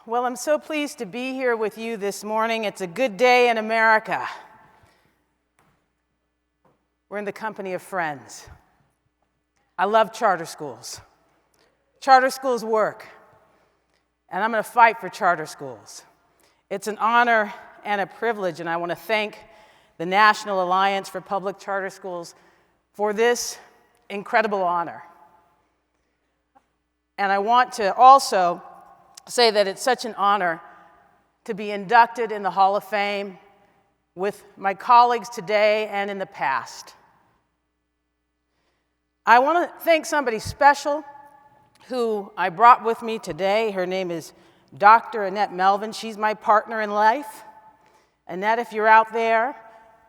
Well, I'm so pleased to be here with you this morning. It's a good day in America. We're in the company of friends. I love charter schools. Charter schools work, and I'm going to fight for charter schools. It's an honor and a privilege, and I want to thank the National Alliance for Public Charter Schools for this incredible honor. And I want to also say that it's such an honor to be inducted in the Hall of Fame with my colleagues today and in the past. I want to thank somebody special who I brought with me today. Her name is Dr. Annette Melvin. She's my partner in life. Annette, if you're out there,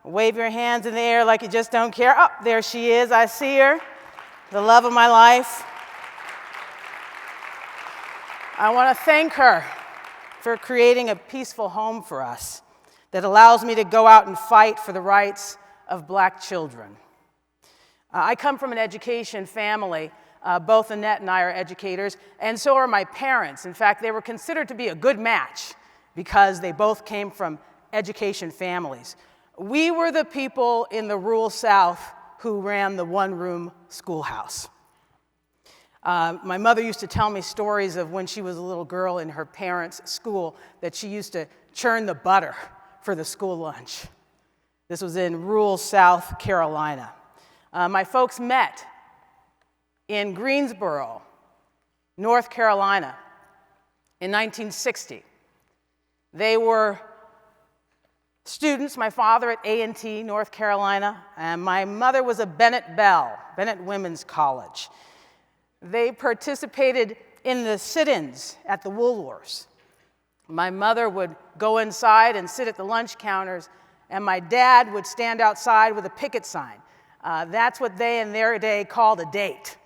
wave your hands in the air like you just don't care. Oh, there she is. I see her, the love of my life. I want to thank her for creating a peaceful home for us that allows me to go out and fight for the rights of Black children. I come from an education family. Both Annette and I are educators, and so are my parents. In fact, they were considered to be a good match because they both came from education families. We were the people in the rural South who ran the one-room schoolhouse. My mother used to tell me stories of when she was a little girl in her parents' school that she used to churn the butter for the school lunch. This was in rural South Carolina. My folks met in Greensboro, North Carolina, in 1960. They were students, my father at A&T, North Carolina, and my mother was a Bennett Bell, Bennett Women's College. They participated in the sit-ins at the Woolworths. My mother would go inside and sit at the lunch counters, and my dad would stand outside with a picket sign. That's what they in their day called a date.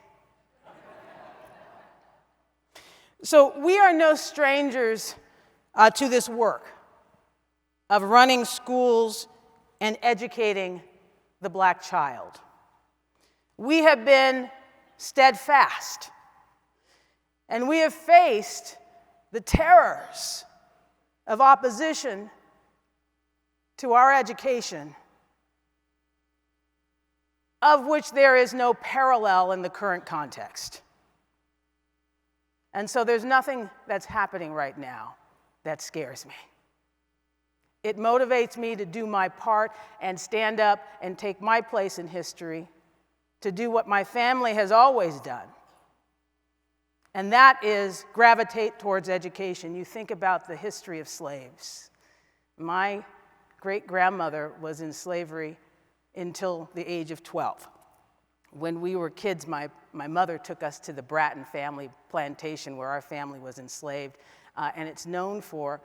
So we are no strangers to this work of running schools and educating the Black child. We have been steadfast, and we have faced the terrors of opposition to our education, of which there is no parallel in the current context. And so there's nothing that's happening right now that scares me. It motivates me to do my part and stand up and take my place in history, to do what my family has always done, and that is gravitate towards education. You think about the history of slaves. My great-grandmother was in slavery until the age of 12. When we were kids, my mother took us to the Bratton family plantation where our family was enslaved, and it's known for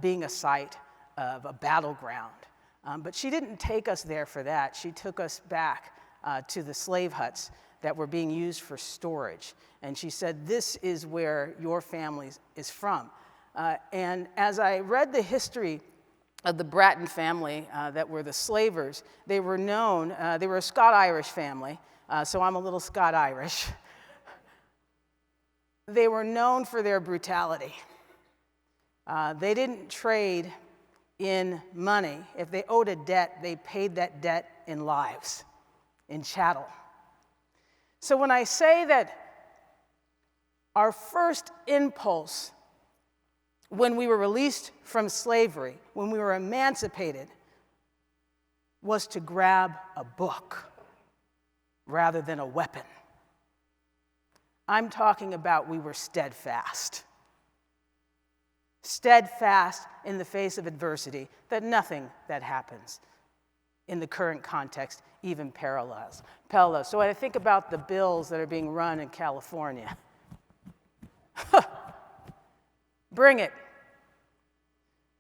being a site of a battleground. But she didn't take us there for that. She took us back to the slave huts that were being used for storage. And she said, "This is where your family is from." And as I read the history of the Bratton family that were the slavers, they were known, they were a Scot-Irish family, so I'm a little Scot-Irish. They were known for their brutality. They didn't trade in money. If they owed a debt, they paid that debt in lives, in chattel. So when I say that our first impulse when we were released from slavery, when we were emancipated, was to grab a book rather than a weapon, I'm talking about we were steadfast. Steadfast in the face of adversity, that nothing that happens in the current context even parallels. So when I think about the bills that are being run in California, bring it.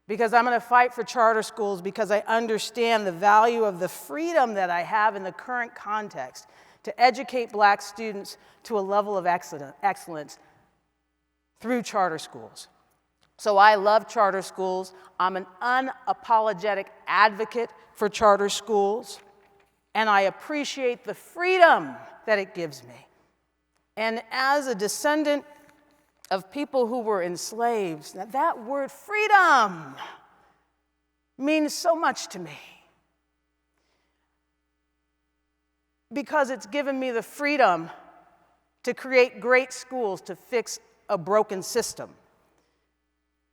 Because I'm going to fight for charter schools because I understand the value of the freedom that I have in the current context to educate Black students to a level of excellence through charter schools. So I love charter schools. I'm an unapologetic advocate for charter schools, and I appreciate the freedom that it gives me. And as a descendant of people who were enslaved. Now, that word freedom means so much to me because it's given me the freedom to create great schools to fix a broken system.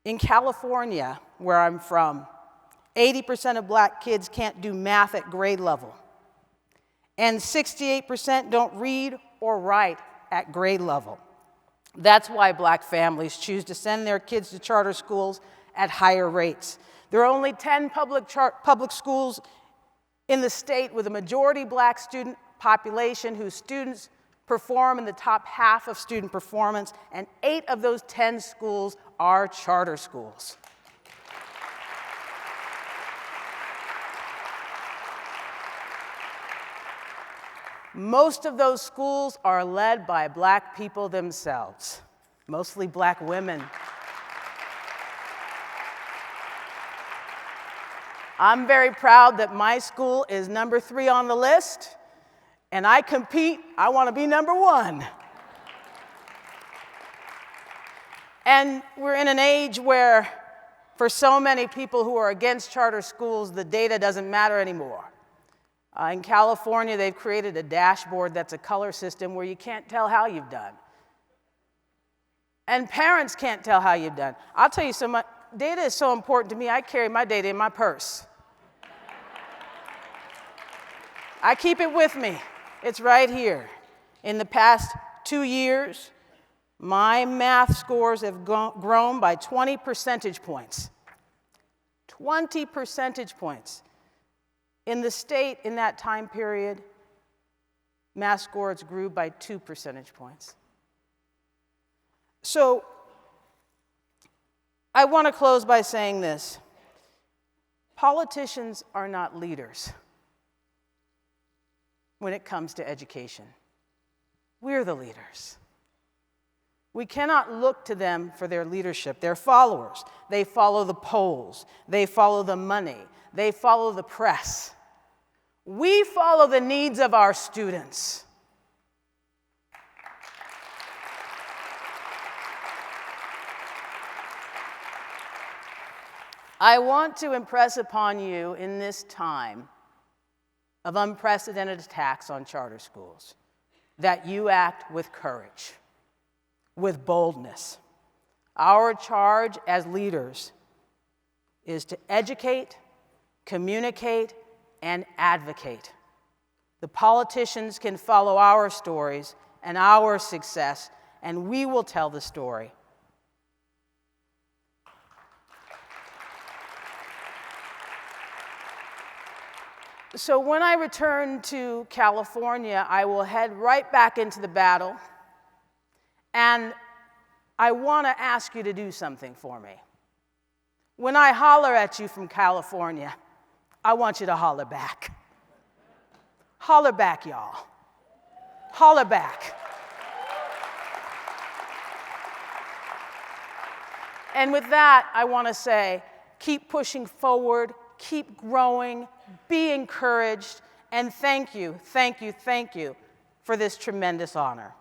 In California, where I'm from, 80% of black kids can't do math at grade level, and 68% don't read or write at grade level. That's why black families choose to send their kids to charter schools at higher rates. There are only 10 public schools in the state with a majority black student population whose students perform in the top half of student performance, and 8 of those 10 schools are charter schools. Most of those schools are led by black people themselves, mostly black women. I'm very proud that my school is number 3 on the list, and I compete. I want to be number 1. And we're in an age where, for so many people who are against charter schools, the data doesn't matter anymore. In California, they've created a dashboard that's a color system where you can't tell how you've done. And parents can't tell how you've done. I'll tell you so much, data is so important to me, I carry my data in my purse. I keep it with me. It's right here. In the past 2 years, my math scores have grown by 20 percentage points. 20 percentage points. In the state, in that time period, math scores grew by 2 percentage points. So, I want to close by saying this. Politicians are not leaders when it comes to education. We're the leaders. We cannot look to them for their leadership. They're followers. They follow the polls. They follow the money. They follow the press. We follow the needs of our students. I want to impress upon you in this time of unprecedented attacks on charter schools that you act with courage, with boldness. Our charge as leaders is to educate, communicate, and advocate. The politicians can follow our stories and our success, and we will tell the story. So when I return to California, I will head right back into the battle, and I want to ask you to do something for me. When I holler at you from California, I want you to holler back. Holler back, y'all. Holler back. And with that, I want to say, keep pushing forward, keep growing, be encouraged, and thank you for this tremendous honor.